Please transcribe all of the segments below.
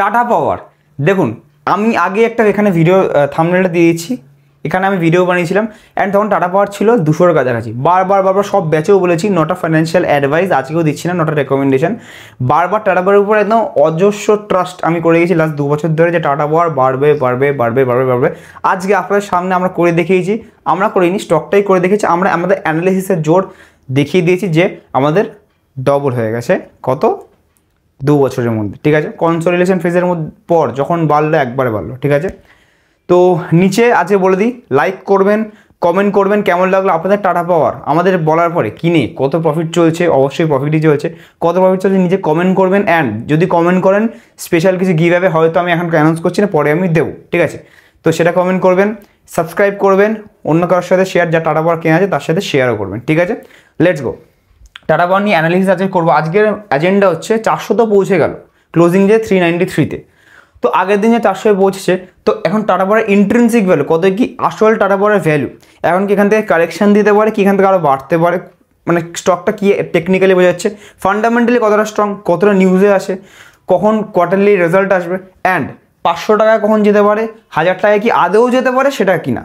Tata পাওয়ার দেখুন, আমি আগে একটা এখানে ভিডিও থাম্বনেলটা দিয়েছি, এখানে আমি ভিডিও বানিয়েছিলাম অ্যান্ড তখন টাটা পাওয়ার ছিল 200-এর কাছাকাছি। বারবার সব ব্যাচেও বলেছি, নট আ ফাইন্যান্সিয়াল অ্যাডভাইস, আজকেও দিচ্ছি না, নট আ রেকমেন্ডেশন। বারবার টাটা পাওয়ারের উপর একদম অজস্র ট্রাস্ট আমি করে গেছি লাস্ট 2 বছর ধরে যে টাটা পাওয়ার বাড়বে বাড়বে বাড়বে বাড়বে বাড়বে। আজকে আপনাদের সামনে আমরা করে দেখিয়েছি, আমরা করিনি, স্টকটাই করে দেখেছি, আমরা আমাদের অ্যানালিসিসের জোর দেখিয়ে দিয়েছি যে আমাদের ডবল হয়ে গেছে কত 2 বছরের মধ্যে, ঠিক আছে। কনসলিডেশন ফেজের পর যখন বাড়লো একবারে বাড়লো, ঠিক আছে। তো নিচে আজকে বলে দিই, লাইক করবেন, কমেন্ট করবেন কেমন লাগলো আপনাদের টাটা পাওয়ার আমাদের বলার পরে, কিনে কত প্রফিট চলছে, অবশ্যই প্রফিটই চলছে, কত প্রফিট চলছে নিচে কমেন্ট করবেন। অ্যান্ড যদি কমেন্ট করেন স্পেশাল কিছু গিভ অ্যাওয়ে হয়তো আমি এখন অ্যানাউন্স করছি না, পরে আমি দেবো, ঠিক আছে। তো সেটা কমেন্ট করবেন, সাবস্ক্রাইব করবেন, অন্য কারোর সাথে শেয়ার, যা টাটা পাওয়ার কেনা আছে তার সাথে শেয়ারও করবেন, ঠিক আছে। লেটস গো, টাটা পাওয়ার নিয়ে অ্যানালিসিস আজকে করবো। আজকের এজেন্ডা হচ্ছে 400 তো পৌঁছে গেল, ক্লোজিং যে 393-তে, তো আগের দিন যে 400-এ পৌঁছেছে, তো এখন টাটা পাওয়ারের ইন্ট্রিনসিক ভ্যালু কত, কি আসল টাটা পাওয়ারের ভ্যালু, এখন কি এখান থেকে কারেকশন দিতে পারে, কি এখান থেকে আরও বাড়তে পারে, মানে স্টকটা কি টেকনিক্যালি বোঝা যাচ্ছে, ফান্ডামেন্টালি কতটা স্ট্রং, কতটা নিউজে আসে, কখন কোয়ার্টারলি রেজাল্ট আসবে, অ্যান্ড 500 টাকা কখন যেতে পারে, 1000 টাকায় কি আদৌ যেতে পারে সেটা কিনা,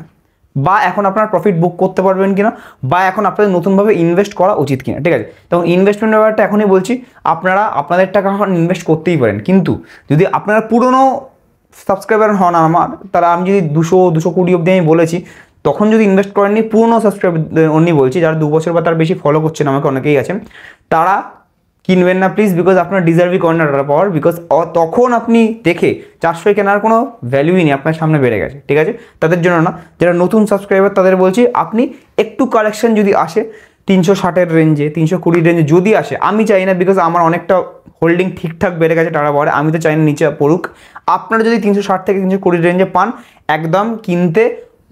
বা এখন আপনার প্রফিট বুক করতে পারবেন কিনা, বা এখন আপনাদের নতুনভাবে ইনভেস্ট করা উচিত কিনা, ঠিক আছে। তখন ইনভেস্টমেন্ট ব্যাপারটা এখনই বলছি, আপনারা আপনাদের টাকা এখন ইনভেস্ট করতেই পারেন, কিন্তু যদি আপনারা পুরনো সাবস্ক্রাইবার হন আমার, তারা আমি যদি 200-220 অবধি আমি বলেছি, তখন যদি ইনভেস্ট করেননি, পুরনো সাবস্ক্রাইবার অনলি বলছি, যারা 2 বছর বা তার বেশি ফলো করছেন আমাকে, অনেকেই আছেন, তারা কিনবেন না প্লিজ, বিকজ আপনার ডিজার্ভই করেন না টাটা পাওয়ার, বিকজ তখন আপনি দেখে 400 কেনার কোনো ভ্যালুই নেই, আপনার সামনে বেড়ে গেছে, ঠিক আছে। তাদের জন্য না, যারা নতুন সাবস্ক্রাইবার তাদের বলছি, আপনি একটু কালেকশন যদি আসে 360-এর রেঞ্জে, 320 রেঞ্জে যদি আসে, আমি চাই না, বিকজ আমার অনেকটা হোল্ডিং ঠিকঠাক বেড়ে গেছে টাটা পাওয়ারে, আমি তো চাই না নিচে পড়ুক। আপনারা যদি 360 থেকে 320 রেঞ্জে পান, একদম কিনতে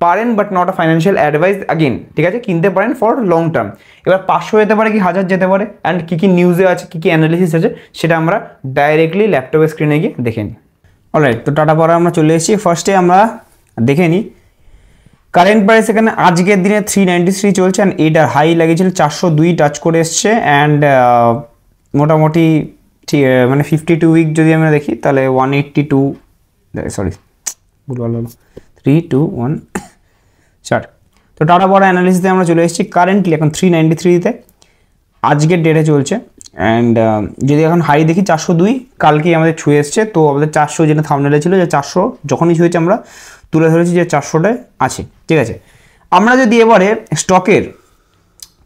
পারেন, but not a financial advice again, ঠিক আছে। কিনতে পারেন ফর লং টার্ম। এবার 500 যেতে পারে কি 1000 যেতে পারে, অ্যান্ড কী কী নিউজে আছে, কী কী অ্যানালিসিস আছে, সেটা আমরা ডাইরেক্টলি ল্যাপটপের স্ক্রিনে গিয়ে দেখে নিই। অলরাইট, তো টাটা পাওয়ার আমরা চলে এসেছি। ফার্স্টে আমরা দেখে নিই কারেন্ট প্রাইস, এখানে আজকের দিনে 393 চলছে, অ্যান্ড এটার হাই লাগিয়েছিল 402 টাচ করে এসছে, অ্যান্ড মোটামুটি মানে 52 উইক যদি আমরা দেখি তাহলে 182, সরি ভুলভাল হলো, 3, 2, 1 চার। তো টাটা পাওয়ার অ্যানালিসিসে আমরা চলে এসেছি, কারেন্টলি এখন 393-তে আজকের ডেটে চলছে, অ্যান্ড যদি এখন হাই দেখি 402 কালকেই আমাদের ছুঁয়ে এসছে। তো আমাদের 400 যেটা থাম্বনেলে ছিল, যে 400 যখনই ছুঁয়েছে আমরা তুলে ধরেছি যে 400টায় আছে, ঠিক আছে। আমরা যদি এবারে স্টকের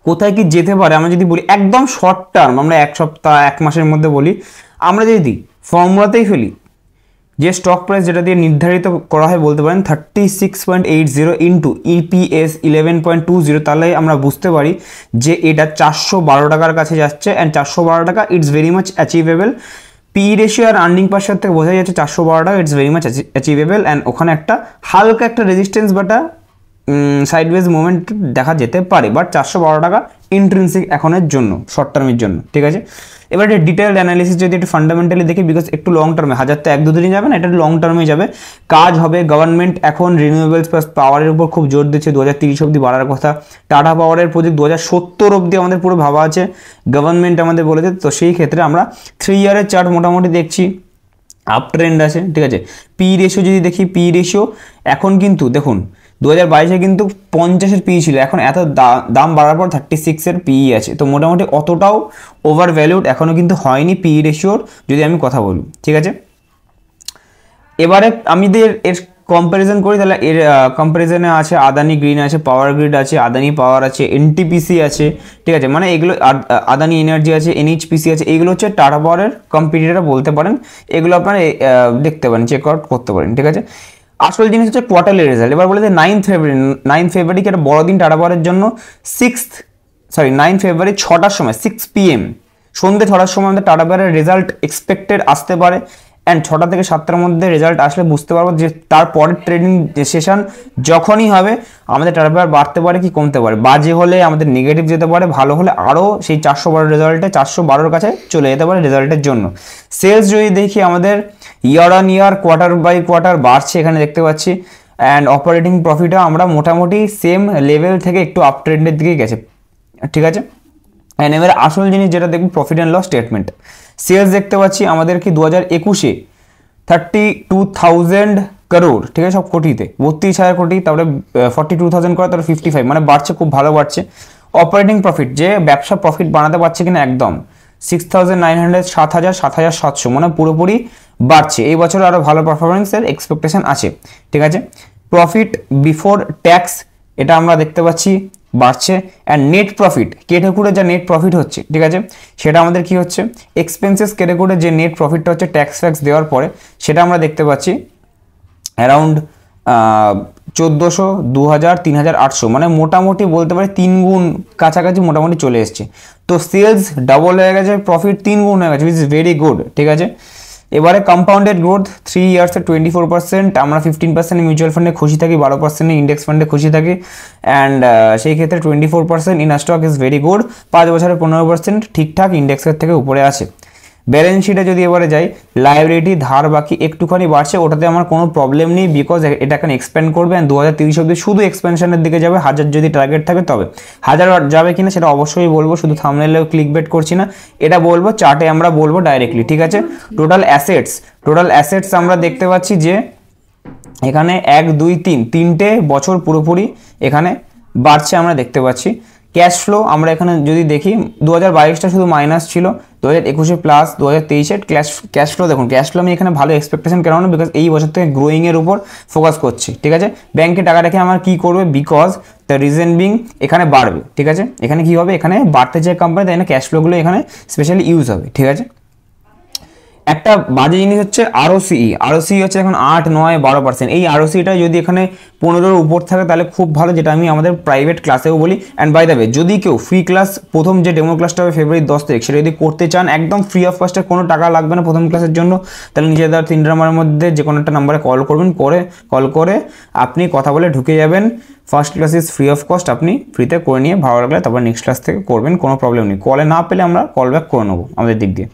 কোথায় কি যেতে পারে আমরা যদি বলি, একদম শর্ট টার্ম, আমরা 1 সপ্তাহ 1 মাসের মধ্যে বলি, আমরা যদি ফর্মুলাতেই ফেলি, যে স্টক প্রাইস যেটা দিয়ে নির্ধারিত করা হয় বলতে পারেন 36.80 ইন্টু ইপিএস 11.20, তাহলে আমরা বুঝতে পারি যে এটা 412 টাকার কাছে যাচ্ছে, অ্যান্ড 412 টাকা it's very much achievable. P ratio আর আর্নিং পার শেয়ার থেকে বোঝা যাচ্ছে 412 টাকা it's very much achievable, and ওখানে একটা হালকা একটা রেজিস্ট্যান্স বাটা সাইডওয়েজ মুভমেন্ট দেখা যেতে পারে, বাট 412 টাকা ইন্ট্রিনসিক এখনের জন্য, শর্ট টার্মের জন্য, ঠিক আছে। এবার এটা ডিটেলড অ্যানালিসিস যদি একটু ফান্ডামেন্টালি দেখি, বিকজ একটু লং টার্মে, 1000 তো 1-2 দিনই যাবে না, এটা লং টার্মে যাবে, কাজ হবে। গভর্নমেন্ট এখন রিনিউয়েবলস প্লাস পাওয়ারের উপর খুব জোর দিচ্ছে, 2030 অবধি বাড়ার কথা। টাটা পাওয়ারের প্রজেক্ট 2070 অবধি আমাদের পুরো ভাবা আছে, গভর্নমেন্ট আমাদের বলেছে। তো সেই ক্ষেত্রে আমরা 3 ইয়ারের চার্ট মোটামুটি দেখছি আপ ট্রেন্ড আছে, ঠিক আছে। পি রেশিও যদি দেখি, পি রেশিও এখন কিন্তু দেখুন 2022-এ কিন্তু 50-এর পি ছিল, এখন এত দাম বাড়ার পর 36-এর পি আছে, তো মোটামুটি অতটাও ওভার ভ্যালুড এখনও কিন্তু হয়নি পি রেশিওর, যদি আমি কথা বলি, ঠিক আছে। এবারে আমি এর কম্প্যারিজন করি, তাহলে এর কম্প্যারিজনে আছে আদানি গ্রিন আছে, পাওয়ার গ্রিড আছে, আদানি পাওয়ার আছে, এনটিপিসি আছে, ঠিক আছে। মানে এগুলো আদানি এনার্জি আছে, এনএইচপিসি আছে, এইগুলো হচ্ছে টাটা পাওয়ারের কম্পিটিটর বলতে পারেন। এগুলো আপনারা দেখতে পারেন, চেক আউট করতে পারেন, ঠিক আছে। আসল জিনিস হচ্ছে কোয়ার্টারলি রেজাল্ট। এবার বলে যে 9 ফেব্রুয়ারি একটা বড় দিন টাটা পাওয়ারের জন্য। 9 ফেব্রুয়ারি 6টার সময়, 6 PM সন্ধ্যে 6টার সময় আমাদের টাটা পাওয়ারের রেজাল্ট এক্সপেক্টেড আসতে পারে, অ্যান্ড 6টা থেকে 7টার মধ্যে রেজাল্ট আসলে বুঝতে পারবো যে তারপরের ট্রেডিং সেশন যখনই হবে আমাদের টাটা পাওয়ার বাড়তে পারে কি কমতে পারে। বাজে হলে আমাদের নেগেটিভ যেতে পারে, ভালো হলে আরও সেই 412 রেজাল্টে 412-এর কাছে চলে যেতে পারে রেজাল্টের জন্য। সেলস যদি দেখি আমাদের year on year, quarter by quarter বাড়ছে, এখানে দেখতে পাচ্ছি, অ্যান্ড অপারেটিং প্রফিটও আমরা মোটামুটি সেম লেভেল থেকে একটু আপ ট্রেন্ডের দিকে গেছে, ঠিক আছে। অ্যান্ড এবার আসল জিনিস যেটা দেখব, profit and loss statement. Sales দেখতে পাচ্ছি আমাদের কি 2021-এ 32,000 crore, ঠিক আছে, সব কোটিতে 32,000 কোটি, তারপরে 42,000 করে, তারপরে 55, মানে বাড়ছে, খুব ভালো বাড়ছে। অপারেটিং প্রফিট, যে ব্যবসা প্রফিট বানাতে পারছে কিনা, একদম 6,900, 7,700, মানে পুরোপুরি বাড়ছে। এই বছর আরও ভালো পারফরমেন্সের এক্সপেকটেশন আছে, ঠিক আছে। প্রফিট বিফোর ট্যাক্স, এটা আমরা দেখতে পাচ্ছি বাড়ছে। অ্যান্ড নেট প্রফিট, কেটে কুটে যা নেট প্রফিট হচ্ছে, ঠিক আছে, সেটা আমাদের কি হচ্ছে, এক্সপেন্সেস কেটে কুটে যে নেট প্রফিটটা হচ্ছে ট্যাক্স ফ্যাক্স দেওয়ার পরে, সেটা আমরা দেখতে পাচ্ছি অ্যারাউন্ড 1,400, 2,000, 3,800, মানে মোটামুটি বলতে পারি 3 গুণ কাছাকাছি মোটামুটি চলে এসছে। তো সেলস ডাবল হয়ে গেছে, প্রফিট 3 গুণ হয়ে গেছে, উইচ ইজ ভেরি গুড, ঠিক আছে। এবারে কম্পাউন্ডেড গ্রোথ 3 ইয়ার্সে 24%, আমরা 15% মিউচুয়াল ফান্ডে খুশি থাকি, 12% ইন্ডেক্স ফান্ডে খুশি থাকি। অ্যান্ড সেই ক্ষেত্রে 24% in stock is very good. 5 বছরে 15% ঠিকঠাক, ইন্ডেক্সের থেকে উপরে আছে। ব্যালেন্স শিটে যদি এবারে যাই, লাইবিলিটি ধার বাকি একটুখানি বাড়ছে, ওটাতে আমার কোনো প্রবলেম নেই, বিকজ এটা এখন এক্সপ্যান্ড করবে, অ্যান্ড 2030 অব্দি শুধু এক্সপেনশনের দিকে যাবে। 1000 যদি টার্গেট থাকে তবে 1000 যাবে কিনা সেটা অবশ্যই বলবো, শুধু থাম্বনেলেও ক্লিক বেট করছি না, এটা বলবো, চার্টে আমরা বলবো ডাইরেক্টলি, ঠিক আছে। টোটাল অ্যাসেটস আমরা দেখতে পাচ্ছি যে এখানে 1, 2, 3 তিনটে বছর পুরোপুরি এখানে বাড়ছে আমরা দেখতে পাচ্ছি। ক্যাশ ফ্লো আমরা এখানে যদি দেখি, 2022টা শুধু মাইনাস ছিল, 2021-এ প্লাস, 2023-এর ক্যাশ ফ্লো দেখুন। ক্যাশ ফ্লো আমি এখানে ভালো এক্সপেকটেশন কেন না, বিকজ এই বছর থেকে গ্রোয়িংয়ের উপর ফোকাস করছি, ঠিক আছে। ব্যাংকে টাকা রেখে আমার কি করবে, বিকজ দ্য রিজন বিং এখানে বাড়বে, ঠিক আছে। এখানে কি হবে, এখানে বাড়তে চায় কোম্পানি, তাই না, ক্যাশ ফ্লোগুলো এখানে স্পেশালি ইউজ হবে, ঠিক আছে। একটা বাজে জিনিস হচ্ছে আরওসি হচ্ছে এখন 8, 9, 12%। এই আরওসিটা যদি এখানে 15-এর উপর থাকে তাহলে খুব ভালো, যেটা আমি আমাদের প্রাইভেট ক্লাসেও বলি। অ্যান্ড বাই দ্য ওয়ে, যদি কেউ ফ্রি ক্লাস, প্রথম যে ডেমো ক্লাসটা হবে ফেব্রুয়ারি 10 তারিখ, সেটা যদি করতে চান, একদম ফ্রি অফ কস্টে, কোনো টাকা লাগবে না প্রথম ক্লাসের জন্য, তাহলে নিচে দেওয়ার 3 নাম্বারের মধ্যে যে কোনো একটা নাম্বারে কল করবেন, কল করে আপনি কথা বলে ঢুকে যাবেন। First class is free of cost, আপনি ফ্রিতে করে নিয়ে ভালো লাগলে তারপর নেক্সট ক্লাস থেকে করবেন, কোনো প্রবলেম নেই। কলে না পেলে আমরা কল ব্যাক করে নেবো আমাদের দিক দিয়ে।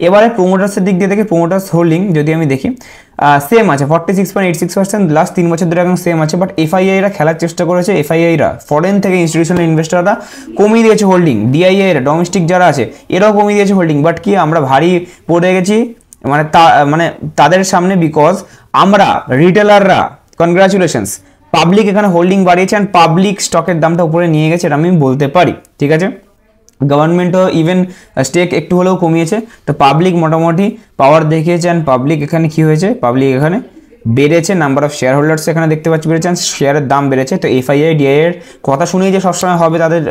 এবারে প্রোমোটার্সের দিক দিয়ে দেখি, প্রোমোটার্স হোল্ডিং যদি আমি দেখি, সেম আছে 46.86%, লাস্ট 3 বছর ধরে এখন সেম আছে। বাট এফআইআইরা খেলার চেষ্টা করেছে, এফআইআইরা ফরেন থেকে ইনস্টিটিউশনাল ইনভেস্টররা কমিয়ে দিয়েছে হোল্ডিং, ডিআইআইরা ডোমেস্টিক যারা আছে এরাও কমিয়ে দিয়েছে হোল্ডিং। বাট কি আমরা ভারী পড়ে গেছি মানে তাদের সামনে, বিকজ আমরা রিটেলাররা, কনগ্রাচুলেশনস, পাবলিক এখানে হোল্ডিং বাড়িয়েছে, অ্যান্ড পাবলিক স্টকের দামটা উপরে নিয়ে গেছে, এটা আমি বলতে পারি, ঠিক আছে। গভর্নমেন্টও ইভেন স্টেক একটু হলেও কমিয়েছে, তো পাবলিক মোটামুটি পাওয়ার দেখিয়েছে। অ্যান্ড পাবলিক এখানে কি হয়েছে, পাবলিক এখানে বেড়েছে, নাম্বার অফ শেয়ার হোল্ডার্স এখানে দেখতে পাচ্ছি বেড়েছে, শেয়ারের দাম বেড়েছে। তো এফআইআই ডিআইএর কথা শুনেই যে সবসময় হবে, তাদের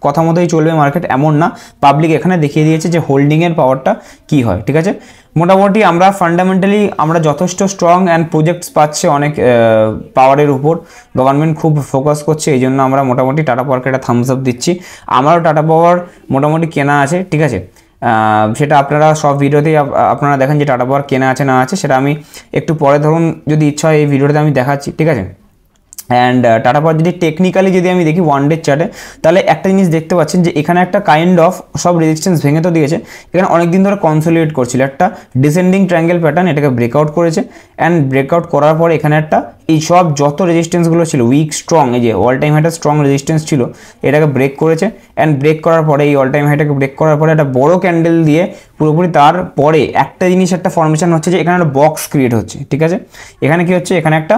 কথা মতোই চলবে মার্কেট এমন না, পাবলিক এখানে দেখিয়ে দিয়েছে যে হোল্ডিংয়ের পাওয়ারটা কী হয়, ঠিক আছে। মোটামুটি আমরা ফান্ডামেন্টালি আমরা যথেষ্ট স্ট্রং, অ্যান্ড প্রজেক্টস পাচ্ছে অনেক পাওয়ারের উপর, গভর্নমেন্ট খুব ফোকাস করছে, এই জন্য আমরা মোটামুটি টাটা পাওয়ারকে একটা থামস আপ দিচ্ছি। আমারও টাটা পাওয়ার মোটামুটি কেনা আছে, ঠিক আছে। সেটা আপনারা সব ভিডিওতেই আপনারা দেখেন যে টাটা পাওয়ার কেনা আছে না আছে, সেটা আমি একটু পরে ধরুন যদি ইচ্ছা হয় এই ভিডিওতে আমি দেখাচ্ছি, ঠিক আছে। অ্যান্ড টাটা পাওয়ার যদি টেকনিক্যালি যদি আমি দেখি 1 ডে চার্টে, তাহলে একটা জিনিস দেখতে পাচ্ছেন যে এখানে একটা কাইন্ড অফ সব রেজিস্ট্যান্স ভেঙে তো দিয়েছে, এখানে অনেকদিন ধরে কনসোলিডেট করছিল, একটা ডিসেন্ডিং ট্রায়াঙ্গেল প্যাটার্ন, এটাকে ব্রেকআউট করেছে। অ্যান্ড ব্রেকআউট করার পরে এখানে একটা এই সব যত রেজিস্ট্যান্সগুলো ছিল উইক স্ট্রং, এই যে অল টাইম হাইটা স্ট্রং রেজিস্ট্যান্স ছিল, এটাকে ব্রেক করেছে। অ্যান্ড ব্রেক করার পরে এই অল টাইম হাইটাকে ব্রেক করার পরে একটা বড় ক্যান্ডেল দিয়ে পুরোপুরি, তারপরে একটা জিনিস, একটা ফর্মেশন হচ্ছে যে এখানে একটা বক্স ক্রিয়েট হচ্ছে, ঠিক আছে। এখানে কি হচ্ছে, এখানে একটা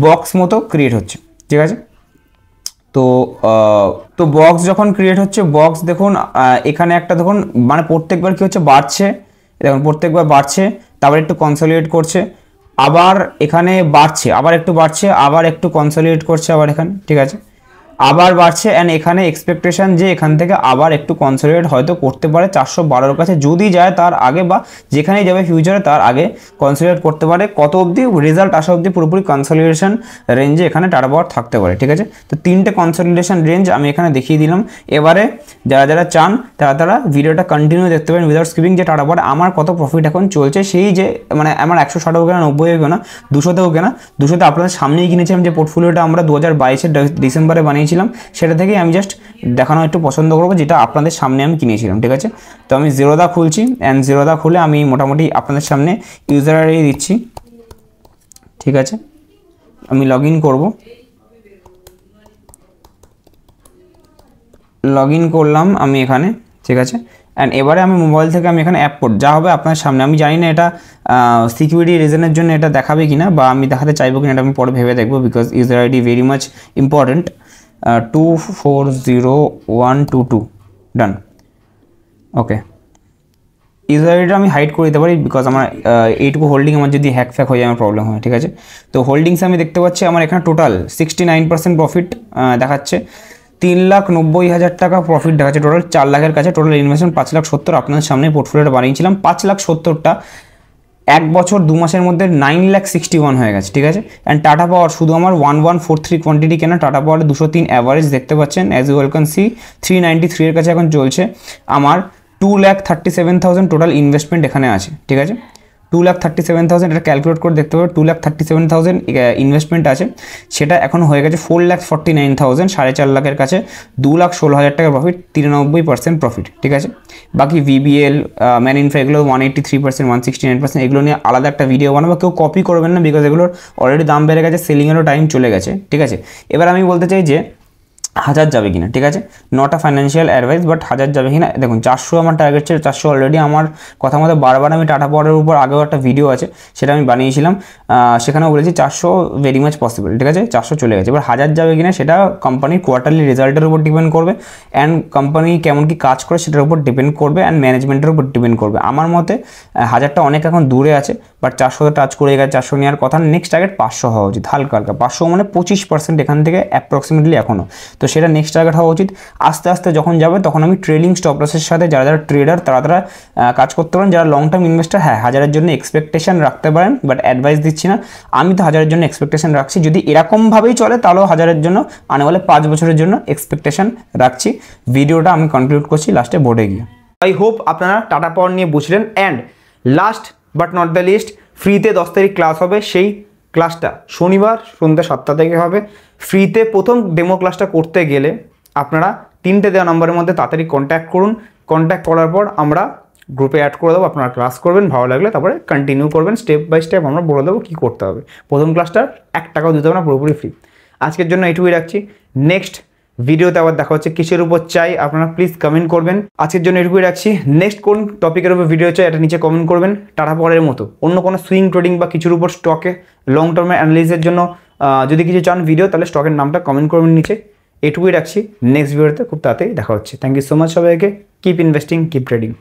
বক্স মতো ক্রিয়েট হচ্ছে, ঠিক আছে। তো বক্স যখন ক্রিয়েট হচ্ছে, বক্স দেখুন এখানে একটা দেখুন, মানে প্রত্যেকবার কি হচ্ছে, বাড়ছে, দেখুন প্রত্যেকবার বাড়ছে, তারপর একটু কনসলিডেট করছে, আবার এখানে বাড়ছে, আবার একটু বাড়ছে, আবার একটু কনসলিডেট করছে, আবার এখানে, ঠিক আছে, আবার বাড়ছে। অ্যান্ড এখানে এক্সপেকটেশন যে এখান থেকে আবার একটু কনসলিডেট হয়তো করতে পারে 412-এর কাছে, যদি যায় তার আগে, বা যেখানেই যাবে ফিউচারে তার আগে কনসলিডেট করতে পারে। কত অবধি, রেজাল্ট আসা অবধি পুরোপুরি কনসলিডেশন রেঞ্জে এখানে টাটা পাওয়ার থাকতে পারে, ঠিক আছে। তো 3টে কনসলিডেশন রেঞ্জ আমি এখানে দেখিয়ে দিলাম। এবারে যারা চান তারা ভিডিওটা কন্টিনিউ দেখতে পারেন উইদাউট স্কিপিং, যে টাটা পাওয়ার আমার কত প্রফিট এখন চলছে, সেই যে মানে আমার 160 কেনা, 90 কেনা, 200-তেও কেনা, 200-তে আপনাদের সামনেই কিনেছিলাম, যে পোর্টফোলিওটা আমরা 2022-এর ডিসেম্বরে বানিয়েছিলাম, সেটা থেকে আমি জাস্ট দেখানো একটু পছন্দ করবো, যেটা আপনাদের সামনে আমি কিনেছিলাম, ঠিক আছে। তো আমি জিরোদা খুলছি, অ্যান্ড জিরোদা খুলে আমি মোটামুটি আপনাদের সামনে ইউজার আইডি দিচ্ছি, ঠিক আছে। আমি লগ ইন করবো, লগ ইন করলাম আমি এখানে, ঠিক আছে। অ্যান্ড এবারে আমি মোবাইল থেকে আমি এখানে অ্যাপ কোড যা হবে আপনার সামনে, আমি জানি না এটা সিকিউরিটি রিজনের জন্য এটা দেখাবে কিনা বা আমি দেখাতে চাইবো কিনা, এটা আমি পরে ভেবে দেখবো, because user ID very much important. 240122 done. Okay, user আইডিটা আমি হাইড করে দিতে পারি, বিকজ আমার এইটুকু হোল্ডিং আমার যদি হ্যাক ফ্যাক হয়ে যায় আমার প্রবলেম হয়, ঠিক আছে। তো হোল্ডিংস আমি দেখতে পাচ্ছি আমার এখানে টোটাল 69% প্রফিট দেখাচ্ছে, 3,90,000 টাকা প্রফিট দেখাচ্ছে টোটাল, 4 লাখের কাছে টোটাল ইনভেস্টমেন্ট 5,70,000। আপনাদের সামনে পোর্টফোলিওটা বানিয়েছিলাম 5,70,000টা, 1 বছর 2 মাসের মধ্যে 9,61 হয়ে গেছে, ঠিক আছে। অ্যান্ড টাটা পাওয়ার শুধু আমার 1143 কোয়ান্টিটি কেনা, টাটা পাওয়ার 203 অ্যাভারেজ দেখতে পাচ্ছেন, as you well can see 393 এর কাছে এখন চলছে। আমার 2,37,000 টোটাল ইনভেস্টমেন্ট এখানে আছে, ঠিক আছে। 2,37,000 এটা ক্যালকুলেট করে দেখতে পাবে, 2,37,000 ইনভেস্টমেন্ট আছে, সেটা এখন হয়ে গেছে 4,49,000, 4.5 লাখের কাছে 2,16,000 টাকা প্রফিট, 93% প্রফিট, ঠিক আছে। বাকি VBL ম্যান ইনফ্রা এগুলো 183%, 169%, এগুলো নিয়ে আলাদা একটা ভিডিও বানাবো, কেউ কপি করবেন না, বিকজ এগুলোর অলরেডি দাম বেড়ে গেছে, সেলিংয়েরও টাইম চলে গেছে, ঠিক আছে। এবার আমি বলতে চাই যে 1000 যাবে কিনা, ঠিক আছে, not a financial advice, but 1000 যাবে কিনা দেখুন। 400 আমার টার্গেট ছিল, 400 অলরেডি আমার কথা মতো বারবার আমি টাটা পাওয়ারের উপর আগেও একটা ভিডিও আছে সেটা আমি বানিয়েছিলাম, সেখানেও বলেছি 400 ভেরি মাচ পসিবল, ঠিক আছে, 400 চলে গেছে। এবার 1000 যাবে কিনা সেটা কোম্পানির কোয়ার্টারলি রেজাল্টের উপর ডিপেন্ড করবে, অ্যান্ড কোম্পানি কেমন কি কাজ করে সেটার উপর ডিপেন্ড করবে, অ্যান্ড ম্যানেজমেন্টের উপর ডিপেন্ড করবে। আমার মতে 1000টা অনেক এখন দূরে আছে, বাট 400 টাচ করে গেছে, 400 নেওয়ার কথা, নেক্সট টার্গেট 500 হওয়া উচিত, হালকা হালকা 500 মানে 25% এখান থেকে অ্যাপ্রক্সিমেটলি এখনও, তো সেটা নেক্সট টার্গেট হওয়া উচিত। আস্তে আস্তে যখন যাবে তখন আমি ট্রেলিং স্টপ লসের সাথে যারা যারা ট্রেডার তারা কাজ করতে পারেন, যারা লং টার্ম ইনভেস্টার হ্যাঁ 1000-এর জন্য এক্সপেকটেশন রাখতে পারেন, বাট অ্যাডভাইস দিচ্ছি না, আমি তো 1000-এর জন্য এক্সপেকটেশন রাখছি, যদি এরকমভাবেই চলে তাহলেও 1000-এর জন্য আনে বলে 5 বছরের জন্য এক্সপেকটেশন রাখছি। ভিডিওটা আমি কনক্লুড করছি লাস্টে বোর্ডে গিয়ে। আই হোপ আপনারা টাটা পাওয়ার নিয়ে বুঝলেন। And last but not the least, ফ্রিতে 10 তারিখ ক্লাস হবে, সেই ক্লাসটা শনিবার সন্ধ্যা 7টা থেকে হবে। ফ্রিতে প্রথম ডেমো ক্লাসটা করতে গেলে আপনারা 3টে দেওয়া নম্বরের মধ্যে তাড়াতাড়ি কন্ট্যাক্ট করুন, কন্ট্যাক্ট করার পর আমরা গ্রুপে অ্যাড করে দেবো, আপনারা ক্লাস করবেন, ভালো লাগলে তারপরে কন্টিনিউ করবেন, স্টেপ বাই স্টেপ আমরা বলে দেবো কী করতে হবে। প্রথম ক্লাসটা 1 টাকাও দিতে হবে না, পুরোপুরি ফ্রি। আজকের জন্য এইটুকুই রাখছি, নেক্সট ভিডিওতে আবার দেখা হচ্ছে। কিসের উপর চাই আপনারা প্লিজ কমেন্ট করবেন। আজকের জন্য এটুকুই রাখছি, নেক্সট কোন টপিকের উপর ভিডিও চাই এটা নিচে কমেন্ট করবেন। টাটা পাওয়ারের মতো অন্য কোনো সুইং ট্রেডিং বা কিছুর উপর স্টকে লং টার্মে অ্যানালিসিসের জন্য যদি কিছু চান ভিডিও, তাহলে স্টকের নামটা কমেন্ট করবেন নিচে। এটুকুই রাখছি, নেক্সট ভিডিওতে খুব তাড়াতাড়ি দেখা হচ্ছে। থ্যাংক ইউ সো মাচ সবাইকে। Keep investing, keep trading.